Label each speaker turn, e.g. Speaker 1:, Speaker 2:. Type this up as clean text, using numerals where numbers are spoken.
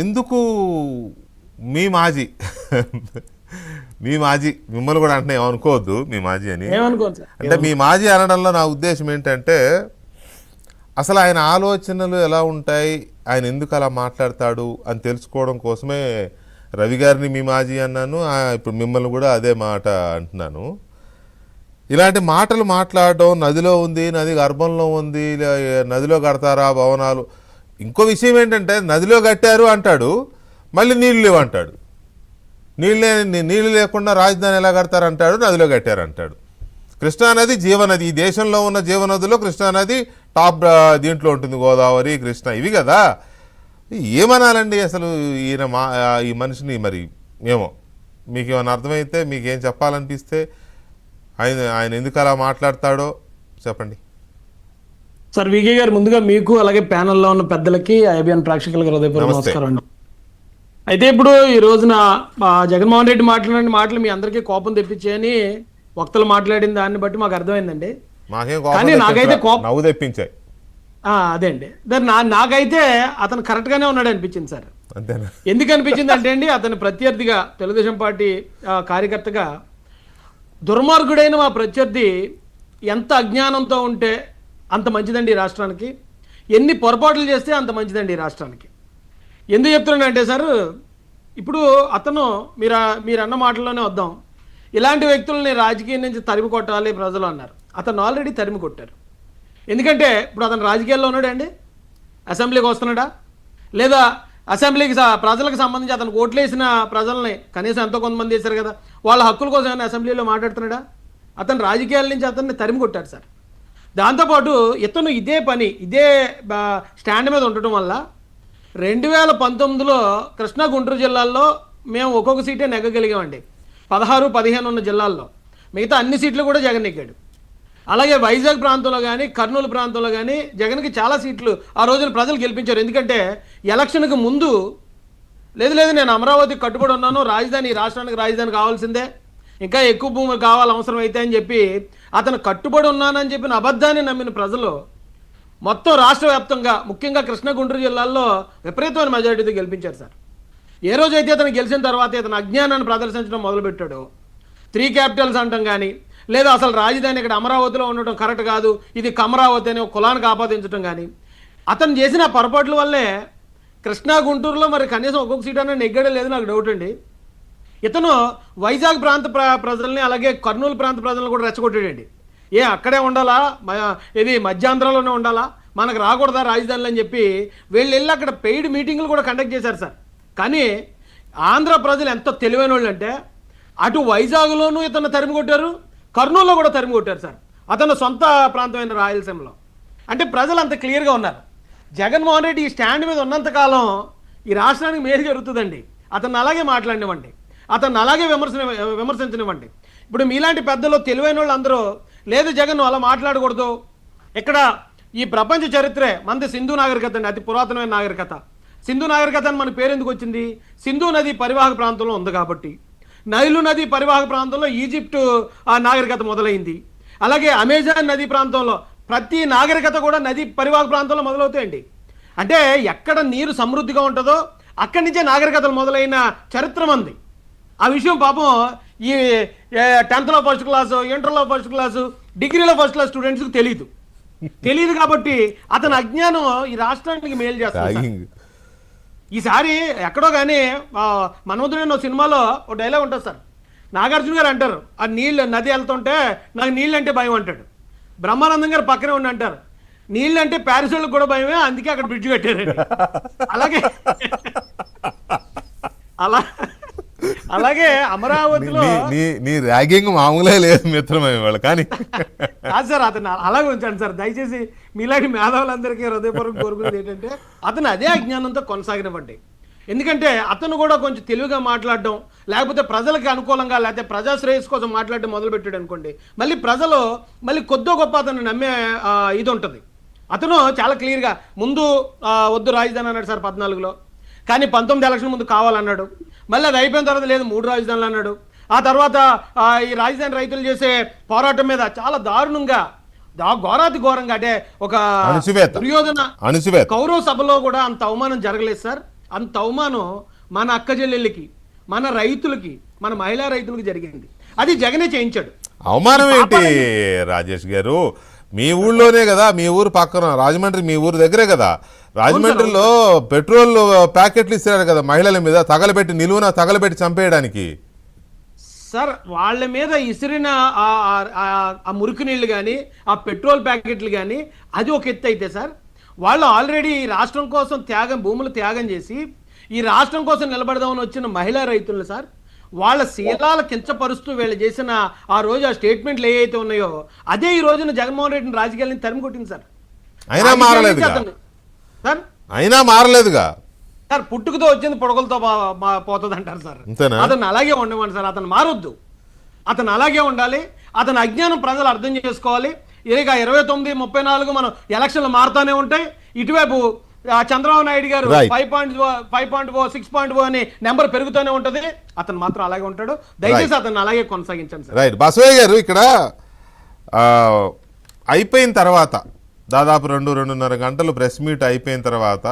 Speaker 1: ఎందుకు మీ మాజీ మీ మాజీ మిమ్మల్ని కూడా అంటే ఏమనుకోవద్దు మీ మాజీ అని, అంటే మీ మాజీ అనడంలో నా ఉద్దేశం ఏంటంటే అసలు ఆయన ఆలోచనలు ఎలా ఉంటాయి, ఆయన ఎందుకు అలా మాట్లాడతాడు అని తెలుసుకోవడం కోసమే రవి గారిని మీ మాజీ అన్నాను. ఇప్పుడు మిమ్మల్ని కూడా అదే మాట అంటున్నాను. ఇలాంటి మాటలు మాట్లాడడం, నదిలో ఉంది, నది గర్భంలో ఉంది, నదిలో కడతారా భవనాలు. ఇంకో విషయం ఏంటంటే నదిలో కట్టారు అంటాడు, మళ్ళీ నీళ్ళు లేవు అంటాడు. నీళ్ళు లేకుండా రాజధాని ఎలా కడతారు అంటాడు, నదిలో కట్టారు అంటాడు. కృష్ణానది జీవనది, ఈ దేశంలో ఉన్న జీవనదిలో కృష్ణానది టాప్ దీంట్లో ఉంటుంది, గోదావరి కృష్ణ ఇవి కదా. ఏమనాలండి అసలు ఈ మనిషిని? మరి ఏమో మీకు ఏమైనా అర్థమైతే, మీకేం చెప్పాలనిపిస్తే ఆయన ఎందుకు అలా మాట్లాడతాడో చెప్పండి
Speaker 2: సార్. వికే గారు, ముందుగా మీకు అలాగే ప్యానెల్లో ఉన్న పెద్దలకి, ఐబిఎన్ ప్రేక్షకులకు హృదయపూర్వక నమస్కారం అండి. అయితే ఇప్పుడు ఈ రోజున జగన్మోహన్ రెడ్డి మాట్లాడిన మాటలు మీ అందరికీ కోపం తెప్పించాయని వక్తలు మాట్లాడిన దాన్ని బట్టి మాకు అర్థమైందండి. కానీ నాకైతే కోపం
Speaker 1: తెప్పించాయి.
Speaker 2: అదే అండి, నాకైతే అతను కరెక్ట్ గానే ఉన్నాడు అనిపించింది సార్. ఎందుకు అనిపించింది అంటే అండి, అతని ప్రత్యర్థిగా తెలుగుదేశం పార్టీ కార్యకర్తగా దుర్మార్గుడైన మా ప్రత్యర్థి ఎంత అజ్ఞానంతో ఉంటే అంత మంచిదండి ఈ రాష్ట్రానికి, ఎన్ని పొరపాట్లు చేస్తే అంత మంచిదండి ఈ రాష్ట్రానికి. ఎందుకు చెప్తున్నానంటే సార్, ఇప్పుడు అతను మీరు అన్న మాటల్లోనే వద్దాం. ఇలాంటి వ్యక్తులని రాజకీయం నుంచి తరిమి కొట్టాలి ప్రజలు అన్నారు. అతను ఆల్రెడీ తరిమి కొట్టారు. ఎందుకంటే ఇప్పుడు అతను రాజకీయాల్లో ఉన్నాడా అండి? అసెంబ్లీకి వస్తున్నాడా? లేదా అసెంబ్లీకి ప్రజలకు సంబంధించి అతను ఓట్లేసిన ప్రజల్ని కనీసం ఎంతో కొంతమంది చేశారు కదా, వాళ్ళ హక్కుల కోసం ఏమైనా అసెంబ్లీలో మాట్లాడుతున్నాడా? అతను రాజకీయాల నుంచి అతన్ని తరిమి కొట్టారు సార్. దాంతోపాటు ఇతను ఇదే స్టాండ్ మీద ఉండటం వల్ల 2019లో కృష్ణా గుంటూరు జిల్లాల్లో మేము ఒక్కొక్క సీటే నెగ్గగలిగామండి. 16, 15 ఉన్న జిల్లాల్లో మిగతా అన్ని సీట్లు కూడా జగన్ నెగ్గాడు. అలాగే వైజాగ్ ప్రాంతంలో కానీ, కర్నూలు ప్రాంతంలో కానీ జగన్కి చాలా సీట్లు ఆ రోజున ప్రజలు గెలిపించారు. ఎందుకంటే ఎలక్షన్కి ముందు లేదు నేను అమరావతికి కట్టుబడి ఉన్నాను, రాజధాని ఈ రాష్ట్రానికి రాజధాని కావాల్సిందే, ఇంకా ఎక్కువ భూమి కావాలి అవసరం అయితే అని చెప్పి అతను కట్టుబడి ఉన్నానని చెప్పిన అబద్ధాన్ని నమ్మిన ప్రజలు మొత్తం రాష్ట్ర వ్యాప్తంగా, ముఖ్యంగా కృష్ణా గుంటూరు జిల్లాల్లో విపరీతమైన మెజారిటీతో గెలిపించారు సార్. ఏ రోజైతే అతను గెలిచిన తర్వాత ఇతను అజ్ఞానాన్ని ప్రదర్శించడం మొదలుపెట్టాడు, 3 క్యాపిటల్స్ అంటాం కానీ, లేదా అసలు రాజధాని ఇక్కడ అమరావతిలో ఉండటం కరెక్ట్ కాదు, ఇది కమరావతి అనే కులానికి ఆపాదించడం కానీ, అతను చేసిన పొరపాట్ల వల్లే కృష్ణా గుంటూరులో మరి కనీసం ఒక్కొక్క సీట్ అనేది నెగ్గడం లేదు నాకు డౌట్ అండి. ఇతను వైజాగ్ ప్రాంత ప్రజల్ని అలాగే కర్నూలు ప్రాంత ప్రజలను కూడా రెచ్చగొట్టాడండి. అక్కడే ఉండాలా, ఇది మధ్యాంధ్రలోనే ఉండాలా, మనకు రాకూడదా రాజధానులు అని చెప్పి వెళ్ళి అక్కడ పెయిడ్ మీటింగ్లు కూడా కండక్ట్ చేశారు సార్. కానీ ఆంధ్ర ప్రజలు ఎంత తెలివైన వాళ్ళు అంటే అటు వైజాగ్లోనూ ఇతను తరిమి కొట్టారు, కర్నూలులో కూడా తరిమి కొట్టారు సార్, అతను సొంత ప్రాంతమైన రాయలసీమలో. అంటే ప్రజలు అంత క్లియర్గా ఉన్నారు. జగన్మోహన్ రెడ్డి ఈ స్టాండ్ మీద ఉన్నంతకాలం ఈ రాష్ట్రానికి మేలు జరుగుతుందండి. అతను అలాగే మాట్లాడినివ్వండి, అతను అలాగే విమర్శించనివ్వండి. ఇప్పుడు మీలాంటి పెద్దలు తెలివైన వాళ్ళు అందరూ లేదు జగన్ అలా మాట్లాడకూడదు, ఇక్కడ ఈ ప్రపంచ చరిత్రే మనది సింధు నాగరికత అండి, అతి పురాతనమైన నాగరికత. సింధు నాగరికత అని మన పేరు ఎందుకు వచ్చింది? సింధు నది పరివాహక ప్రాంతంలో ఉంది కాబట్టి. నైలు నది పరివాహక ప్రాంతంలో ఈజిప్టు నాగరికత మొదలైంది. అలాగే అమెజాన్ నది ప్రాంతంలో ప్రతి నాగరికత కూడా నది పరివాహక ప్రాంతంలో మొదలవుతాయండి. అంటే ఎక్కడ నీరు సమృద్ధిగా ఉంటుందో అక్కడి నుంచే నాగరికతలు మొదలైన చరిత్ర మంది. ఆ విషయం పాపం ఈ 10th ఫస్ట్ క్లాసు, ఇంటర్లో ఫస్ట్ క్లాసు, డిగ్రీలో ఫస్ట్ క్లాస్ స్టూడెంట్స్కి తెలియదు కాబట్టి అతని అజ్ఞానం ఈ రాష్ట్రానికి మేలు చేస్తుంది. ఈసారి ఎక్కడో కానీ మన్మధుడైన సినిమాలో ఒక డైలాగ్ ఉంటుంది సార్, నాగార్జున గారు అంటారు, ఆ నది వెళ్తుంటే నాకు నీళ్ళు అంటే భయం అంటాడు. బ్రహ్మానందం గారు పక్కనే ఉండి అంటారు, నీళ్ళు అంటే ప్యారిస్ వాళ్ళకి కూడా భయమే, అందుకే అక్కడ బ్రిడ్జ్ కట్టారండి. అలాగే అమరావతిలో
Speaker 1: నీ ర్యాగింగ్ మామూలే లేదు మిత్రమే వాళ్ళు. కానీ
Speaker 2: కాదు సార్, అతను అలాగే ఉంచండి సార్ దయచేసి. మీలాంటి మేధావులందరికీ హృదయపూర్వక కోరుకునేది ఏంటంటే అతను అదే అజ్ఞానంతో కొనసాగినవ్వండి. ఎందుకంటే అతను కూడా కొంచెం తెలివిగా మాట్లాడడం, లేకపోతే ప్రజలకి అనుకూలంగా లేకపోతే ప్రజా శ్రేయస్సు కోసం మాట్లాడడం మొదలుపెట్టాడు అనుకోండి, మళ్ళీ కొద్దో గొప్ప అతను నమ్మే ఇది ఉంటుంది. అతను చాలా క్లియర్గా ముందు వద్దు రాజధాని అన్నాడు సార్ 14లో, కానీ 19 ఎలక్షన్ ముందు కావాలన్నాడు. మళ్ళీ అది అయిపోయిన తర్వాత లేదు 3 రాజధానులు అన్నాడు. ఆ తర్వాత ఈ రాజధాని రైతులు చేసే పోరాటం మీద చాలా దారుణంగా ఘోరంగా అంటే ఒక దుర్యోధన కౌరవ సభలో కూడా అంత అవమానం జరగలేదు సార్. అంత అవమానం మన అక్క చెల్లెళ్ళకి, మన రైతులకి, మన మహిళా రైతులకి జరిగింది. అది జగనే చేయించాడు.
Speaker 1: అవమానం ఏంటి రాజేష్ గారు? మీ ఊళ్ళోనే కదా, మీ ఊరు పక్కన రాజమండ్రి, మీ ఊరు దగ్గరే కదా. రాజమండ్రిలో పెట్రోల్ ప్యాకెట్లు ఇస్తారు కదా మహిళల మీద, తగలబెట్టి నిలువున తగలబెట్టి చంపేయడానికి.
Speaker 2: సార్ వాళ్ళ మీద ఇసిరిన ఆ మురికి నీళ్లు కానీ, ఆ పెట్రోల్ ప్యాకెట్లు కానీ, అది ఒక ఎత్తు అయితే సార్, వాళ్ళు ఆల్రెడీ ఈ రాష్ట్రం కోసం భూములు త్యాగం చేసి ఈ రాష్ట్రం కోసం నిలబడదామని వచ్చిన మహిళా రైతులను సార్, వాళ్ళ శీలాల కించపరుస్తూ వీళ్ళు చేసిన ఆ రోజు ఆ స్టేట్మెంట్లు ఏవైతే ఉన్నాయో అదే ఈ రోజున జగన్మోహన్ రెడ్డిని రాజకీయాలను తరిమి కొట్టింది సార్.
Speaker 1: అయినా మారలేదుగా
Speaker 2: సార్,
Speaker 1: అయినా మారలేదుగా
Speaker 2: సార్. పుట్టుకతో వచ్చింది పొడగలతో పోతుంది అంటారు సార్.
Speaker 1: అంతేనా?
Speaker 2: అతను అలాగే ఉండమని సార్, అతను మారొద్దు, అతను అలాగే ఉండాలి. అతని అజ్ఞానం ప్రజలు అర్థం చేసుకోవాలి. ఇక 29, 34 మనం ఎలక్షన్లు మారుతూనే ఉంటాయి. ఇటువైపు చంద్రబాబు నాయుడు గారు 5.0, 6.0 అని నెంబర్ పెరుగుతూనే ఉంటది. అతను మాత్రం అలాగే ఉంటాడు. దయచేసి అతను అలాగే కొనసాగించండి సార్.
Speaker 1: రైట్. బసవయ్య గారు, ఇక్కడ అయిపోయిన తర్వాత దాదాపు 2-2.5 గంటలు ప్రెస్ మీట్ అయిపోయిన తర్వాత